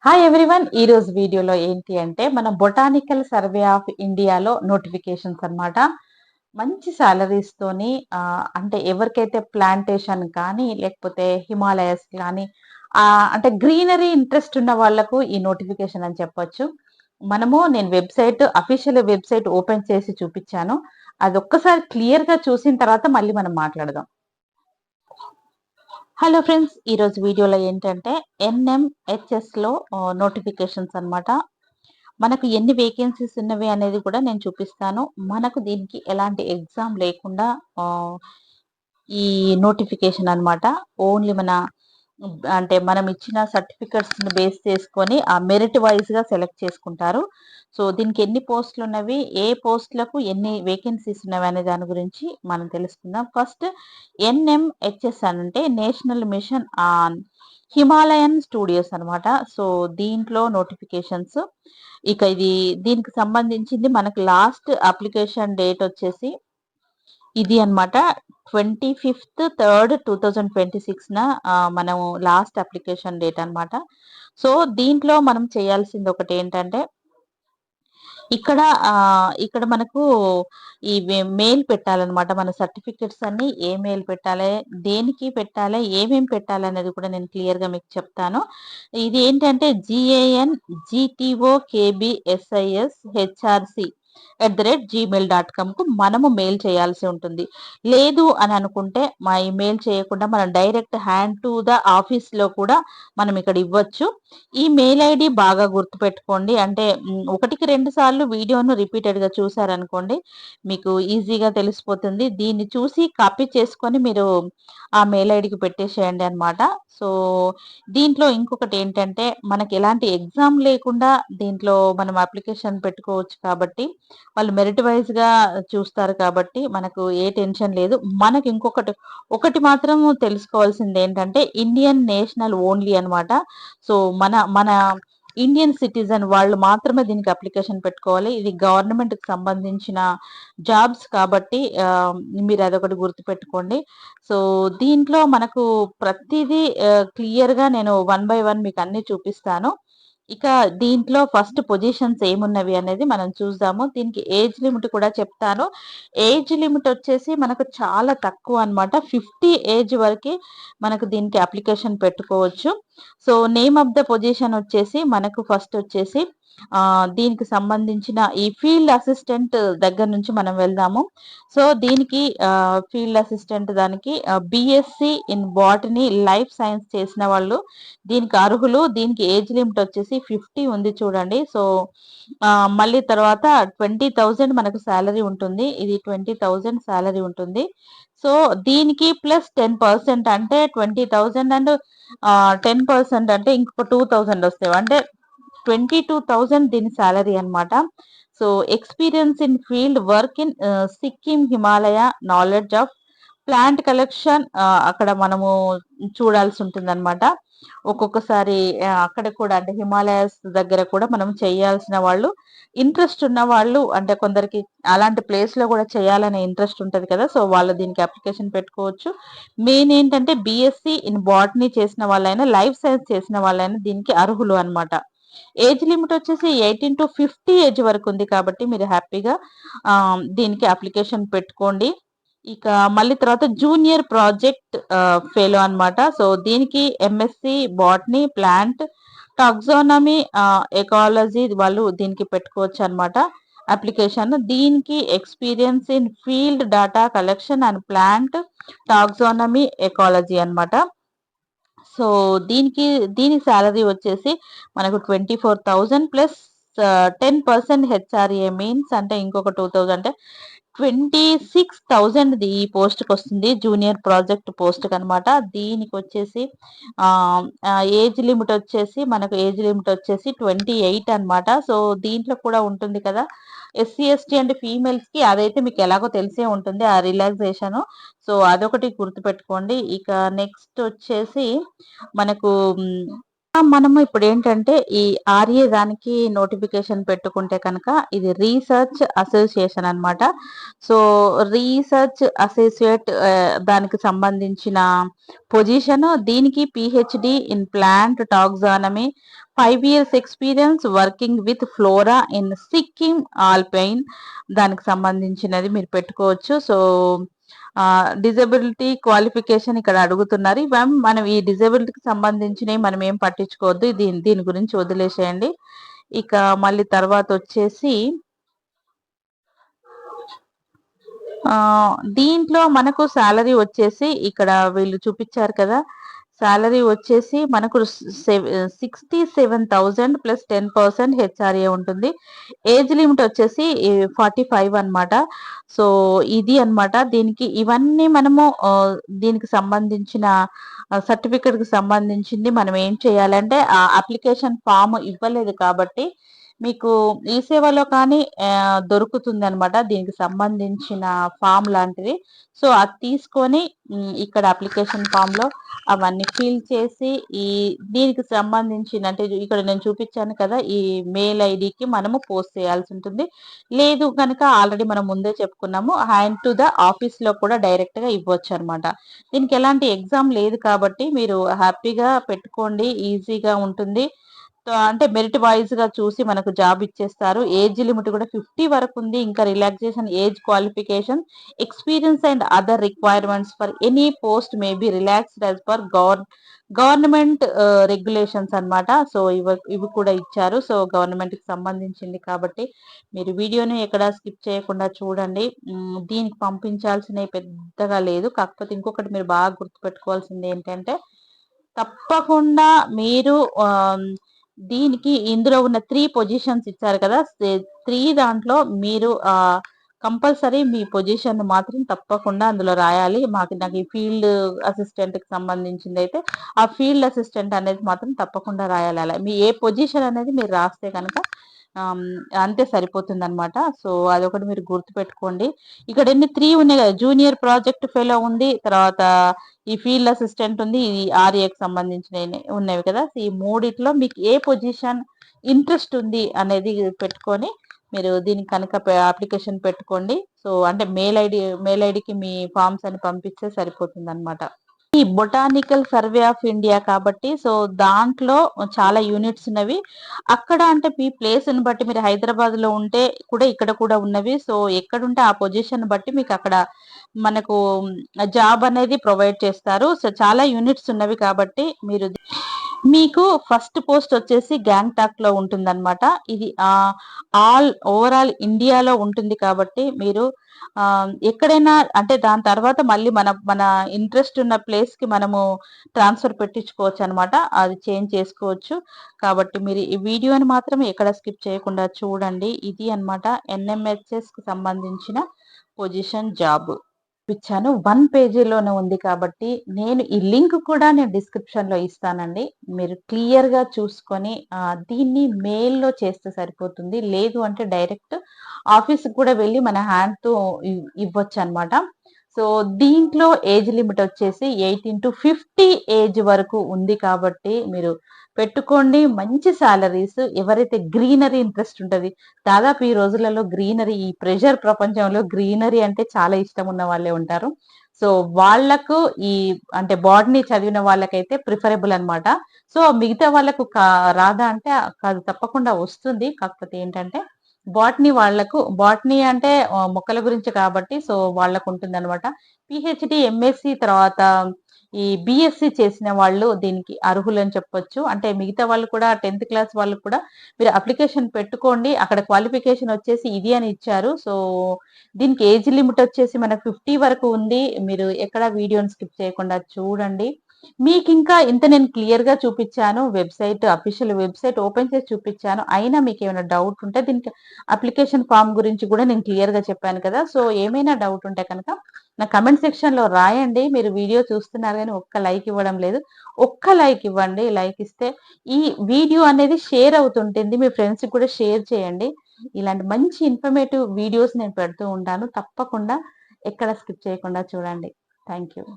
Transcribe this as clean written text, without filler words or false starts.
Hi everyone. ఈ రోజు వీడియోలో ఏంటి అంటే మన బొటానికల్ సర్వే ఆఫ్ ఇండియాలో నోటిఫికేషన్స్ అన్నమాట. మంచి సాలరీస్ తోని అంటే ఎవరికైతే ప్లాంటేషన్ కానీ లేకపోతే హిమాలయస్ కానీ అంటే గ్రీనరీ ఇంట్రెస్ట్ ఉన్న వాళ్ళకు ఈ నోటిఫికేషన్ అని చెప్పొచ్చు. నేను అఫీషియల్ వెబ్సైట్ ఓపెన్ చేసి చూపించాను. అది ఒక్కసారి క్లియర్‌గా చూసిన తర్వాత మళ్ళీ మనం మాట్లాడదాం. Hello friends. ఈరోజు వీడియోలో ఏంటంటే ఎన్ఎంహెచ్ఎస్‌లో నోటిఫికేషన్స్ అన్నమాట. మనకు ఎన్ని వేకెన్సీస్ ఉన్నవి అనేది కూడా నేను చూపిస్తాను. మనకు దీనికి ఎలాంటి ఎగ్జామ్ లేకుండా ఆహ్, ఈ నోటిఫికేషన్ అన్నమాట. ఓన్లీ అంటే మనం ఇచ్చిన సర్టిఫికేట్స్‌ని బేస్ చేసుకొని ఆ మెరిట్ వైస్‌గా సెలెక్ట్ చేసుకుంటారు. సో, దీనికి ఎన్ని పోస్టులున్నవి, ఏ పోస్టులకు ఎన్ని వేకెన్సీస్ ఉన్నవి అనే దాని గురించి మనం తెలుసుకుందాం. ఫస్ట్ ఎన్ఎంహెచ్ఎస్ అంటే national mission on Himalayan studios అన్నమాట. సో, దీంట్లో నోటిఫికేషన్స్. ఇక దీనికి సంబంధించింది మనకు లాస్ట్ అప్లికేషన్ డేట్ వచ్చేసి ఇది అన్నమాట. 25/3/2026న మనము లాస్ట్ అప్లికేషన్ డేట్ అన్నమాట. సో, దీంట్లో మనం చేయాల్సింది ఒకటేంటంటే ఇక్కడ ఇక్కడ మనకు మెయిల్ పెట్టాలన్నమాట. మన సర్టిఫికేట్స్ అన్నీ ఏ మెయిల్ పెట్టాలి, దేనికి పెట్టాలి, ఏమేమి పెట్టాలనేది కూడా నేను క్లియర్‌గా మీకు చెప్తాను. ఇది ఏంటంటే GANGTOKBSISHRC@gmail.comకు మనము మెయిల్ చేయాల్సి ఉంటుంది. లేదు అని అనుకుంటే మా ఇమెయిల్ చేయకుండా మనం డైరెక్ట్ హ్యాండ్ టు ద ఆఫీస్‌లో కూడా మనం ఇక్కడ ఇవ్వచ్చు. ఈ మెయిల్ ఐడీ బాగా గుర్తుపెట్టుకోండి. అంటే ఒకటికి 2 సార్లు వీడియోను రిపీటెడ్‌గా చూసారనుకోండి, మీకు ఈజీగా తెలిసిపోతుంది. దీన్ని చూసి కాపీ చేసుకొని మీరు ఆ మెయిల్ ఐడీకి పెట్టేసేయండి అన్నమాట. సో, దీంట్లో ఇంకొకటేంటంటే మనకి ఎలాంటి ఎగ్జామ్ లేకుండా దీంట్లో మనం అప్లికేషన్ పెట్టుకోవచ్చు కాబట్టి, వాళ్ళు మెరిట్ వైస్‌గా చూస్తారు కాబట్టి మనకు ఏ టెన్షన్ లేదు. ఒకటి మాత్రం తెలుసుకోవాల్సిందేంటంటే ఇండియన్ నేషనల్ ఓన్లీ అన్నమాట. సో, మన మన ఇండియన్ సిటిజన్ వాళ్ళు మాత్రమే దీనికి అప్లికేషన్ పెట్టుకోవాలి. ఇది గవర్నమెంట్‌కి సంబంధించిన జాబ్స్ కాబట్టి మీరదొకటి గుర్తుపెట్టుకోండి. సో, దీంట్లో మనకు ప్రతీదీ క్లియర్‌గా నేను వన్ బై వన్ మీకన్నీ చూపిస్తాను. ఇక దీంట్లో ఫస్ట్ పొజిషన్స్ ఏమున్నవి అనేది మనం చూద్దాము. దీనికి ఏజ్ లిమిట్ కూడా చెప్తాను. ఏజ్ లిమిట్ వచ్చేసి మనకు చాలా తక్కువ అన్నమాట. 50 ఏజ్ వరకి మనకు దీనికి అప్లికేషన్ పెట్టుకోవచ్చు. So, name of the position వచ్చేసి మనకు ఫస్ట్ వచ్చేసి దీనికి సంబంధించిన ఈ ఫీల్డ్ అసిస్టెంట్ దగ్గర నుంచి మనం వెళ్దాము. సో, దీనికి ఫీల్డ్ అసిస్టెంట్ దానికి BSc in botany, life science చేసిన వాళ్ళు దీనికి అర్హులు. దీనికి ఏజ్ లిమిట్ వచ్చేసి 50 ఉంది చూడండి. సో, మళ్ళీ తర్వాత 20,000 మనకు సాలరీ ఉంటుంది. ఇది 20,000 సాలరీ ఉంటుంది. సో, దీనికి ప్లస్ 10% అంటే 20,000 అండ్ 10% అంటే ఇంకొక 2,000 వస్తాయి. అంటే 22,000 దీని సాలరీ అన్నమాట. So, experience in field work in Sikkim, Himalaya, knowledge of plant collection అక్కడ మనము చూడాల్సుంటుందన్నమాట. ఒక్కొక్కసారి అక్కడ కూడా అంటే హిమాలయాస్ దగ్గర కూడా మనం చేయాల్సిన వాళ్ళు, ఇంట్రెస్ట్ ఉన్న వాళ్ళు అంటే కొందరికి అలాంటి ప్లేస్‌లో గూడా చేయాలనే ఇంట్రెస్ట్ ఉంటది కదా! సో, వాళ్ళు దీనికి అప్లికేషన్ పెట్టుకోవచ్చు. మెయిన్ ఏంటంటే బీఎస్సీ ఇన్ బోటనీ చేసిన వాళ్ళైనా, లైఫ్ సైన్స్ చేసిన వాళ్ళైనా దీనికి అర్హులు అన్నమాట. ఏజ్ లిమిట్ వచ్చేసి 18-50 ఏజ్ వరకుంది కాబట్టి మీరు హ్యాపీగా దీనికి అప్లికేషన్ పెట్టుకోండి. ఇక మళ్ళీ తర్వాత జూనియర్ ప్రాజెక్ట్ ఫెలో అన్నమాట. సో, దీనికి MSc botany, plant taxonomy, ecology వాళ్ళు దీనికి పెట్టుకోవచ్చన్నమాట అప్లికేషన్. దీనికి experience in field data collection and plant taxonomy, ecology అన్నమాట. సో, దీని సాలరీ వచ్చేసి మనకు 24,000 ప్లస్ 10% హెచ్ఆర్ఏ మీన్స్ అంటే ఇంకొక 2,000 అంటే 26,000 ఈ పోస్ట్‌కొస్తుంది. జూనియర్ ప్రాజెక్ట్ పోస్ట్‌కనమాట. దీనికొచ్చేసి ఏజ్ లిమిట్ వచ్చేసి 28 అనమాట. సో, దీంట్లో కూడా ఉంటుంది కదా! ఎస్సీ, ఎస్టీ అండ్ ఫీమేల్స్‌కి అదైతే మీకు ఎలాగో తెలిసే ఉంటుంది ఆ రిలాక్సేషను. సో, అదొకటి గుర్తుపెట్టుకోండి. ఇక నెక్స్ట్ వచ్చేసి మనకు మనము ఇప్పుడేంటంటే ఈ ఆర్ఏ దానికి నోటిఫికేషన్ పెట్టుకుంటే కనుక ఇది రీసెర్చ్ అసోసియేషన్ అన్నమాట. సో, రీసెర్చ్ అసోసియేట్ దానికి సంబంధించిన పొజిషన్ దీనికి PhD in plant taxonomy, 5 years experience working with flora in Sikkim alpine, దానికి సంబంధించినది మీరు పెట్టుకోవచ్చు. సో డిజబిలిటీ క్వాలిఫికేషన్ ఇక్కడ అడుగుతున్నారు. మనం ఈ డిజబిలిటీకి సంబంధించినవి మనం ఏం పట్టించుకోవద్దు, దీని గురించి వదిలేసేయండి. ఇక మళ్ళీ తర్వాత వచ్చేసి దీంట్లో మనకు సాలరీ వచ్చేసి ఇక్కడ వీళ్ళు చూపించారు కదా, సాలరీ వచ్చేసి మనకు 67,000 ప్లస్ 10% హెచ్ఆర్ఏ ఉంటుంది. ఏజ్ లిమిట్ వచ్చేసి 45 అనమాట. సో ఇది అనమాట. దీనికి ఇవన్నీ మనము దీనికి సంబంధించిన సర్టిఫికెట్ కి సంబంధించింది మనం ఏం చేయాలంటే, ఆ అప్లికేషన్ ఫామ్ ఇవ్వలేదు కాబట్టి మీకు ఈ సేవలో కానీ దొరుకుతుంది అనమాట, దీనికి సంబంధించిన ఫామ్ లాంటిది. సో అది తీసుకొని ఇక్కడ అప్లికేషన్ ఫామ్ లో అవన్నీ ఫిల్ చేసి దీనికి సంబంధించిన అంటే ఇక్కడ నేను చూపించాను కదా, ఈ మెయిల్ ఐడికి మనము పోస్ట్ చేయాల్సి ఉంటుంది. లేదు కనుక ఆల్రెడీ మనం ముందే చెప్పుకున్నాము, హ్యాండ్ టు ద ఆఫీస్ లో కూడా డైరెక్ట్ గా ఇవ్వచ్చు అనమాట. దీనికి ఎలాంటి ఎగ్జామ్ లేదు కాబట్టి మీరు హ్యాపీగా పెట్టుకోండి, ఈజీగా ఉంటుంది. అంటే మెరిట్ వైజ్ గా చూసి మనకు జాబ్ ఇచ్చేస్తారు. ఏజ్ లిమిట్ కూడా 50 వరకు ఉంది. ఇంకా relaxation age qualification experience and other requirements for any post may be relaxed as per government regulations అన్నమాట. సో ఇవి కూడా ఇచ్చారు. సో గవర్నమెంట్ కి సంబంధించింది కాబట్టి మీరు వీడియోని ఎక్కడ స్కిప్ చేయకుండా చూడండి. దీనికి పంపించాల్సినవి పెద్దగా లేదు. కాకపోతే ఇంకొకటి మీరు బాగా గుర్తుపెట్టుకోవాల్సింది ఏంటంటే, తప్పకుండా మీరు దీనికి ఇందులో ఉన్న 3 పొజిషన్స్ ఇచ్చారు కదా, 3 దాంట్లో మీరు కంపల్సరీ మీ పొజిషన్ మాత్రం తప్పకుండా అందులో రాయాలి. నాకు ఈ ఫీల్డ్ అసిస్టెంట్ కి సంబంధించింది అయితే ఆ ఫీల్డ్ అసిస్టెంట్ అనేది మాత్రం తప్పకుండా రాయాలి. అలా మీ ఏ పొజిషన్ అనేది మీరు రాస్తే కనుక అంతే సరిపోతుంది అనమాట. సో అదొకటి మీరు గుర్తు పెట్టుకోండి. ఇక్కడ ఎన్ని 3 ఉన్నాయి కదా, జూనియర్ ప్రాజెక్ట్ ఫెలో ఉంది, తర్వాత ఈ ఫీల్డ్ అసిస్టెంట్ ఉంది, ఇది ఆర్ఏకి సంబంధించిన ఉన్నవి కదా. ఈ మూడిట్లో మీకు ఏ పొజిషన్ ఇంట్రెస్ట్ ఉంది అనేది పెట్టుకొని మీరు దీనికి కనుక అప్లికేషన్ పెట్టుకోండి. సో అంటే మెయిల్ ఐడికి మీ ఫామ్స్ అని పంపిస్తే సరిపోతుంది అనమాట. ఈ బొటానికల్ సర్వే ఆఫ్ ఇండియా కాబట్టి సో దాంట్లో చాలా యూనిట్స్ ఉన్నవి. అక్కడ అంటే మీ ప్లేస్ ని బట్టి మీరు హైదరాబాద్ లో ఉంటే కూడా ఇక్కడ కూడా ఉన్నవి. సో ఎక్కడుంటే ఆ పొజిషన్ బట్టి మీకు అక్కడ మనకు జాబ్ అనేది ప్రొవైడ్ చేస్తారు. సో చాలా యూనిట్స్ ఉన్నవి కాబట్టి మీకు ఫస్ట్ పోస్ట్ వచ్చేసి గ్యాంగ్టాక్ లో ఉంటుందన్నమాట. ఇది ఓవరాల్ ఇండియాలో ఉంటుంది కాబట్టి మీరు ఎక్కడైనా అంటే దాని తర్వాత మళ్ళీ మన ఇంట్రెస్ట్ ఉన్న ప్లేస్ కి మనము ట్రాన్స్ఫర్ పెట్టించుకోవచ్చు అనమాట, అది చేంజ్ చేసుకోవచ్చు. కాబట్టి మీరు ఈ వీడియోని మాత్రం ఎక్కడ స్కిప్ చేయకుండా చూడండి. ఇది అన్నమాట ఎన్ఎంహెచ్ఎస్ కి సంబంధించిన పొజిషన్ జాబ్ ఇచ్చాను. 1 పేజీలోనే ఉంది కాబట్టి నేను ఈ లింక్ కూడా నేను డిస్క్రిప్షన్ లో ఇస్తానండి. మీరు క్లియర్ గా చూసుకొని దీన్ని మెయిల్లో చేస్తే సరిపోతుంది. లేదు అంటే డైరెక్ట్ ఆఫీస్ కూడా వెళ్ళి మన హ్యాండ్ తో ఇవ్వచ్చు అనమాట. సో దీంట్లో ఏజ్ లిమిట్ వచ్చేసి 18 to 50 ఏజ్ వరకు ఉంది కాబట్టి మీరు పెట్టుకోండి. మంచి సాలరీస్. ఎవరైతే గ్రీనరీ ఇంట్రెస్ట్ ఉంటది, దాదాపు ఈ రోజులలో గ్రీనరీ, ఈ ప్రెషర్ ప్రపంచంలో గ్రీనరీ అంటే చాలా ఇష్టం ఉన్న వాళ్ళే ఉంటారు. సో వాళ్ళకు ఈ అంటే బాటనీ చదివిన వాళ్ళకైతే ప్రిఫరబుల్ అనమాట. సో మిగతా వాళ్ళకు రాదా అంటే కాదు, తప్పకుండా వస్తుంది. కాకపోతే ఏంటంటే బాటనీ అంటే మొక్కల గురించి కాబట్టి సో వాళ్ళకు ఉంటుంది అనమాట. పిహెచ్డి, ఎంఎస్సి తర్వాత ఈ బిఎస్సి చేసిన వాళ్ళు దీనికి అర్హులు అని చెప్పొచ్చు. అంటే మిగతా వాళ్ళు కూడా 10th క్లాస్ వాళ్ళు కూడా మీరు అప్లికేషన్ పెట్టుకోండి. అక్కడ క్వాలిఫికేషన్ వచ్చేసి ఇది అని ఇచ్చారు. సో దీనికి ఏజ్ లిమిట్ వచ్చేసి మనకు 50 వరకు ఉంది. మీరు ఎక్కడ వీడియోని స్కిప్ చేయకుండా చూడండి. మీకు ఇంకా ఇంత నేను క్లియర్ గా చూపించాను, అఫీషియల్ వెబ్సైట్ ఓపెన్ చేసి చూపించాను. అయినా మీకు ఏమైనా డౌట్ ఉంటే దీనికి అప్లికేషన్ ఫామ్ గురించి కూడా నేను క్లియర్ గా చెప్పాను కదా. సో ఏమైనా డౌట్ ఉంటే కనుక నా కమెంట్ సెక్షన్ లో రాయండి. మీరు వీడియో చూస్తున్నారు కానీ ఒక్క లైక్ ఇవ్వడం లేదు. ఒక్క లైక్ ఇవ్వండి. లైక్ ఇస్తే ఈ వీడియో అనేది షేర్ అవుతుంటుంది. మీ ఫ్రెండ్స్ కూడా షేర్ చేయండి. ఇలాంటి మంచి ఇన్ఫర్మేటివ్ వీడియోస్ నేను పెడుతూ ఉంటాను. తప్పకుండా ఎక్కడ స్కిప్ చేయకుండా చూడండి. Thank you.